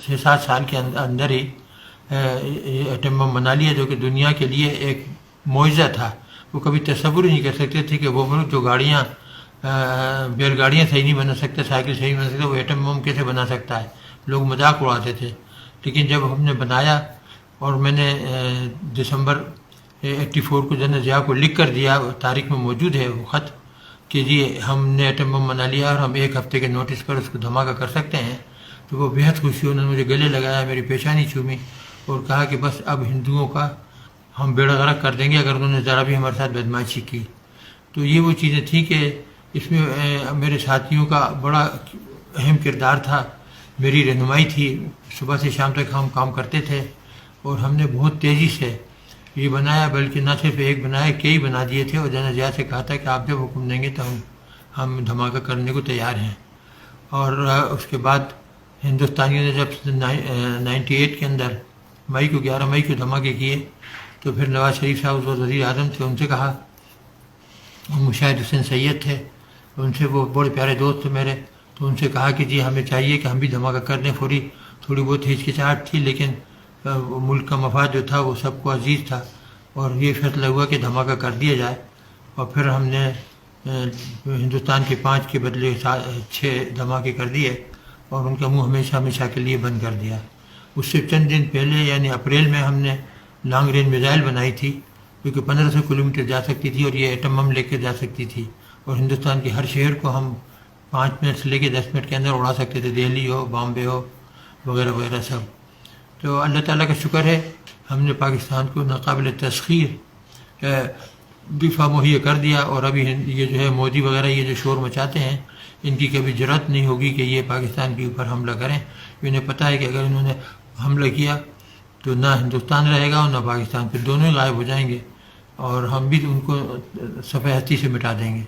6-7 سال کے اندر ہی atom bomb بنا لیا، جو کہ دنیا کے لیے ایک معجزہ تھا۔ وہ کبھی تصور ہی نہیں کر سکتے تھے کہ وہ ملک جو گاڑیاں بیل گاڑیاں صحیح نہیں بنا سکتا، سائیکل صحیح نہیں بنا سکتا، وہ ایٹم بم کیسے بنا سکتا ہے۔ لوگ مذاق اڑاتے تھے، لیکن جب ہم نے بنایا اور میں نے دسمبر 84 کو جنرل ضیاء کو لکھ کر دیا، تاریخ میں موجود ہے وہ خط، کہ جی ہم نے ایٹم بم بنا لیا اور ہم 1 ہفتے کے نوٹس پر اس کو دھماکہ کر سکتے ہیں، تو وہ بہت خوشی ہوئی۔ انہوں نے مجھے گلے لگایا، میری پیشانی چومی اور کہا کہ بس اب ہندوؤں کا ہم بیڑا غرق کر دیں گے اگر انہوں نے ذرا بھی ہمارے ساتھ بدمعاشی کی۔ تو یہ وہ چیزیں تھیں کہ اس میں میرے ساتھیوں کا بڑا اہم کردار تھا، میری رہنمائی تھی۔ صبح سے شام تک ہم کام کرتے تھے اور ہم نے بہت تیزی سے یہ بنایا، بلکہ نہ صرف ایک بنایا، کئی بنا دیے تھے، اور جنرل ضیاء سے کہا تھا کہ آپ جب حکم دیں گے تو ہم دھماکہ کرنے کو تیار ہیں۔ اور اس کے بعد ہندوستانیوں نے جب 98 کے اندر 11 مئی کو دھماکے کیے، تو پھر نواز شریف صاحب جو وزیر اعظم تھے ان سے کہا، مشاہد حسین سید تھے ان سے، وہ بڑے پیارے دوست تھے میرے، تو ان سے کہا کہ جی ہمیں چاہیے کہ ہم بھی دھماکہ کر دیں۔ تھوڑی بہت ہچکچاہٹ تھی، لیکن ملک کا مفاد جو تھا وہ سب کو عزیز تھا، اور یہ فیصلہ ہوا کہ دھماکہ کر دیا جائے۔ اور پھر ہم نے ہندوستان کے 5 کے بدلے 6 دھماکے کر دیے اور ان کا منہ ہمیشہ ہمیشہ کے لیے بند کر دیا۔ اس سے چند دن پہلے یعنی اپریل میں ہم نے لانگ رینج میزائل بنائی تھی، جو کہ 1500 کلومیٹر جا سکتی تھی، اور یہ ایٹم بم لے کے جا سکتی تھی، اور ہندوستان کے ہر شہر کو ہم 5 منٹ سے لے کے 10 منٹ کے اندر اڑا سکتے تھے، دہلی ہو، بامبے ہو، وغیرہ وغیرہ سب۔ تو اللہ تعالیٰ کا شکر ہے ہم نے پاکستان کو ناقابل تسخیر دفاع مہیا کر دیا، اور ابھی یہ جو ہے مودی وغیرہ یہ جو شور مچاتے ہیں، ان کی کبھی جرأت نہیں ہوگی کہ یہ پاکستان کے اوپر حملہ کریں۔ انہیں پتہ ہے کہ اگر انہوں نے حملہ کیا تو نہ ہندوستان رہے گا اور نہ پاکستان، پھر دونوں ہی غائب ہو جائیں گے، اور ہم بھی ان کو صفحہ ہستی سے مٹا دیں گے۔